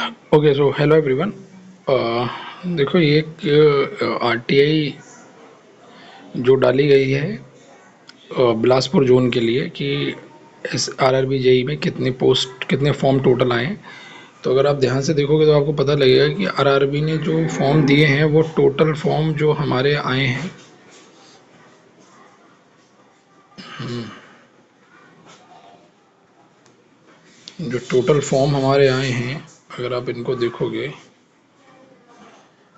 Okay, so hello everyone. देखो, ये एक आरटीआई जो डाली गई है बिलासपुर जोन के लिए कि एस आरआरबी जेई में कितने फॉर्म टोटल आए हैं। तो अगर आप ध्यान से देखोगे तो आपको पता लगेगा कि आरआरबी ने जो फॉर्म दिए हैं वो टोटल फॉर्म जो हमारे आए हैं, जो टोटल फॉर्म हमारे आए हैं, अगर आप इनको देखोगे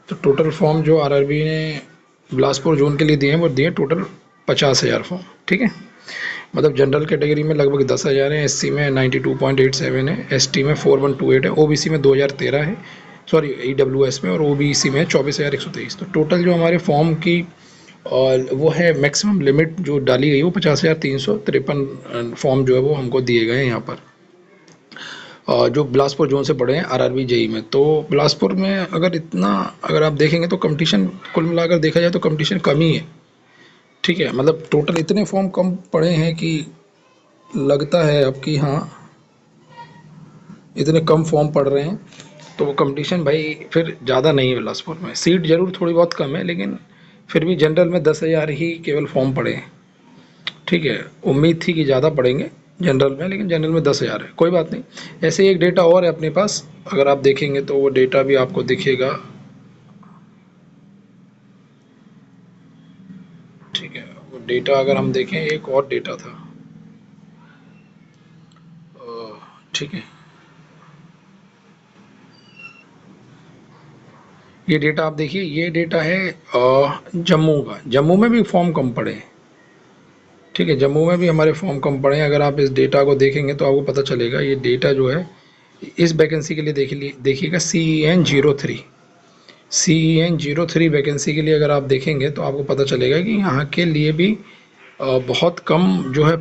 तो टोटल फॉर्म जो आरआरबी ने बिलासपुर जोन के लिए दिए हैं वो दिए टोटल 50,000 फॉर्म। ठीक है, मतलब जनरल कैटेगरी में लगभग 10,000 है, एससी में 92.87 है, एसटी में 4128 है, ओबीसी में 2013 है, सॉरी ईडब्ल्यूएस में, और ओबीसी में 24,123। तो टोटल जो हमारे फॉर्म की और वो है मैक्सिमम लिमिट जो डाली गई वो 50,353 फॉर्म जो है वो हमको दिए गए हैं यहाँ पर, जो बिलासपुर जोन से पड़े हैं आरआरबी जेई में। तो बिलासपुर में अगर आप देखेंगे तो कंपटीशन कुल मिलाकर देखा जाए तो कंपटीशन कम ही है। ठीक है, मतलब टोटल इतने फॉर्म कम पड़े हैं कि लगता है अब कि हाँ, इतने कम फॉर्म पड़ रहे हैं तो वो कंपटीशन भाई फिर ज़्यादा नहीं है। बिलासपुर में सीट ज़रूर थोड़ी बहुत कम है, लेकिन फिर भी जनरल में 10,000 ही केवल फॉर्म पड़े हैं। ठीक है, उम्मीद थी कि ज़्यादा पड़ेंगे जनरल में, लेकिन जनरल में 10,000 है, कोई बात नहीं। ऐसे ही एक डेटा और है अपने पास, अगर आप देखेंगे तो वो डेटा भी आपको दिखेगा। ठीक है, वो डेटा अगर हम देखें, एक और डेटा था। ठीक है, ये डेटा आप देखिए, ये डेटा है जम्मू का। जम्मू में भी फॉर्म कम पड़े हैं। ठीक है, जम्मू में भी हमारे फॉर्म कम पड़े हैं। अगर आप इस डेटा को देखेंगे तो आपको पता चलेगा, ये डेटा जो है इस वैकेंसी के लिए देखिएगा, CEN03 वैकेंसी के लिए अगर आप देखेंगे तो आपको पता चलेगा कि यहाँ के लिए भी बहुत कम जो है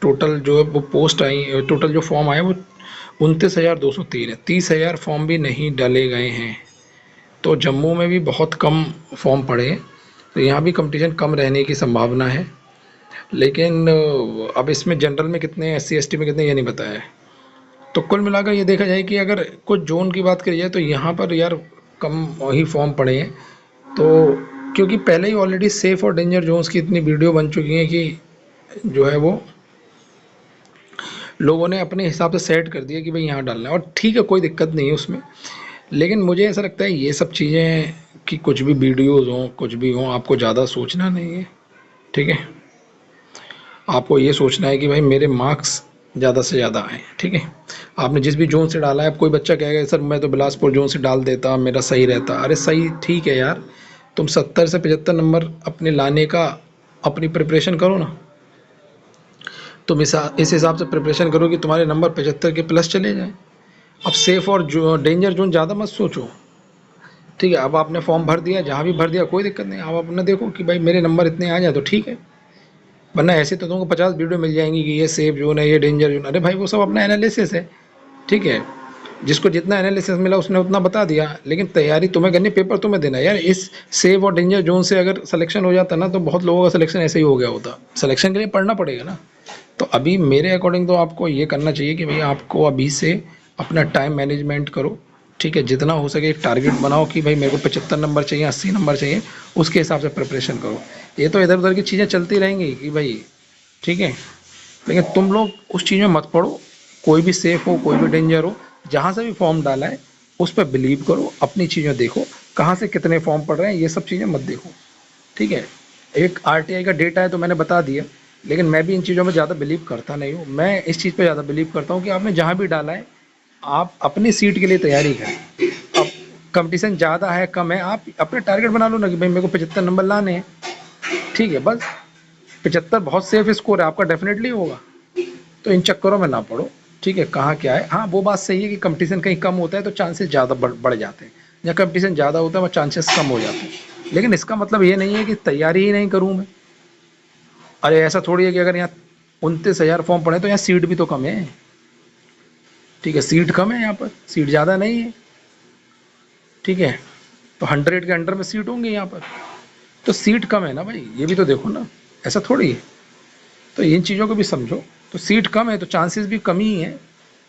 टोटल जो है वो पोस्ट आई, टोटल जो फॉर्म आए वो 29,203 है। 30,000 फॉर्म भी नहीं डाले गए हैं। तो जम्मू में भी बहुत कम फॉर्म पड़े हैं, तो यहाँ भी कंपटीशन कम रहने की संभावना है। लेकिन अब इसमें जनरल में कितने, SC ST में कितने, ये नहीं बताया है। तो कुल मिलाकर ये देखा जाए कि अगर कुछ जोन की बात करी जाए तो यहाँ पर यार कम ही फॉर्म पड़े हैं। तो क्योंकि पहले ही ऑलरेडी सेफ और डेंजर जोन्स की इतनी वीडियो बन चुकी हैं कि जो है वो लोगों ने अपने हिसाब से सेट कर दिया कि भाई यहाँ डालना है, और ठीक है, कोई दिक्कत नहीं है उसमें। लेकिन मुझे ऐसा लगता है ये सब चीज़ें कि कुछ भी वीडियोज़ हों, कुछ भी हों, आपको ज़्यादा सोचना नहीं है। ठीक है, आपको ये सोचना है कि भाई मेरे मार्क्स ज़्यादा से ज़्यादा आएँ। ठीक है, आपने जिस भी जोन से डाला है, अब कोई बच्चा कहेगा सर मैं तो बिलासपुर जोन से डाल देता, मेरा सही रहता। अरे सही ठीक है यार, तुम 70 से 75 नंबर अपने लाने का अपनी प्रिपरेशन करो ना। तुम इस हिसाब से प्रिपरेशन करो कि तुम्हारे नंबर 75 के प्लस चले जाएँ। अब सेफ और जो डेंजर जोन ज़्यादा मत सोचो। ठीक है, अब आपने फॉर्म भर दिया, जहाँ भी भर दिया कोई दिक्कत नहीं। अब अपना देखो कि भाई मेरे नंबर इतने आ जाए तो ठीक है, वरना ऐसे तो तुमको 50 वीडियो मिल जाएंगी कि ये सेफ जोन है, ये डेंजर जोन। अरे भाई वो सब अपना एनालिसिस है। ठीक है, जिसको जितना एनालिसिस मिला उसने उतना बता दिया, लेकिन तैयारी तुम्हें करनी, पेपर तुम्हें देना है यार। इस सेफ और डेंजर जोन से अगर सिलेक्शन हो जाता ना तो बहुत लोगों का सिलेक्शन ऐसे ही हो गया होता। सिलेक्शन के लिए पढ़ना पड़ेगा ना। तो अभी मेरे अकॉर्डिंग तो आपको ये करना चाहिए कि भाई आपको अभी से अपना टाइम मैनेजमेंट करो। ठीक है, जितना हो सके एक टारगेट बनाओ कि भाई मेरे को 75 नंबर चाहिए, 80 नंबर चाहिए, उसके हिसाब से प्रिपरेशन करो। ये तो इधर उधर की चीज़ें चलती रहेंगी कि भाई, ठीक है, लेकिन तुम लोग उस चीज़ में मत पड़ो। कोई भी सेफ हो, कोई भी डेंजर हो, जहाँ से भी फॉर्म डाला है उस पर बिलीव करो, अपनी चीज़ें देखो, कहाँ से कितने फॉर्म पड़ रहे हैं, ये सब चीज़ें मत देखो। ठीक है, एक आरटीआई का डेटा है तो मैंने बता दिया, लेकिन मैं भी इन चीज़ों में ज़्यादा बिलीव करता नहीं हूँ। मैं इस चीज़ पे ज़्यादा बिलीव करता हूँ कि आपने जहाँ भी डाला है आप अपनी सीट के लिए तैयारी करें। अब कंपटीशन ज़्यादा है कम है, आप अपने टारगेट बना लो ना कि भाई मेरे को 75 नंबर लाने हैं। ठीक है, बस 75 बहुत सेफ स्कोर है आपका, डेफिनेटली होगा। तो इन चक्करों में ना पड़ो। ठीक है, कहाँ क्या है, हाँ वो बात सही है कि कंपटीशन कहीं कम होता है तो चांसेस ज़्यादा बढ़ जाते हैं, जहाँ कंपटीशन ज़्यादा होता है वहाँ चांसेस कम हो जाते हैं। लेकिन इसका मतलब ये नहीं है कि तैयारी ही नहीं करूँ मैं। अरे ऐसा थोड़ी है कि अगर यहाँ 29,000 फॉर्म पड़े तो यहाँ सीट भी तो कम है। ठीक है, सीट कम है, यहाँ पर सीट ज़्यादा नहीं है। ठीक है, तो 100 के अंडर में सीट होंगी यहाँ पर, तो सीट कम है ना भाई, ये भी तो देखो ना, ऐसा थोड़ी है। तो इन चीज़ों को भी समझो। तो सीट कम है तो चांसेस भी कम ही हैं।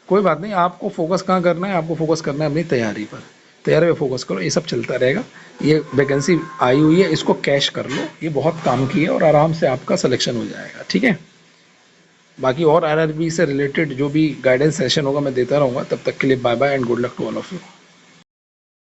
कोई बात नहीं, आपको फोकस कहाँ करना है, आपको फोकस करना है अपनी तैयारी पर, तैयारी पे फोकस करो, ये सब चलता रहेगा। ये वैकेंसी आई हुई है, इसको कैश कर लो, ये बहुत काम की है और आराम से आपका सिलेक्शन हो जाएगा, ठीक है। बाकी और आरआरबी से रिलेटेड जो भी गाइडेंस सेशन होगा मैं देता रहूँगा, तब तक के लिए bye bye and good luck to all of you.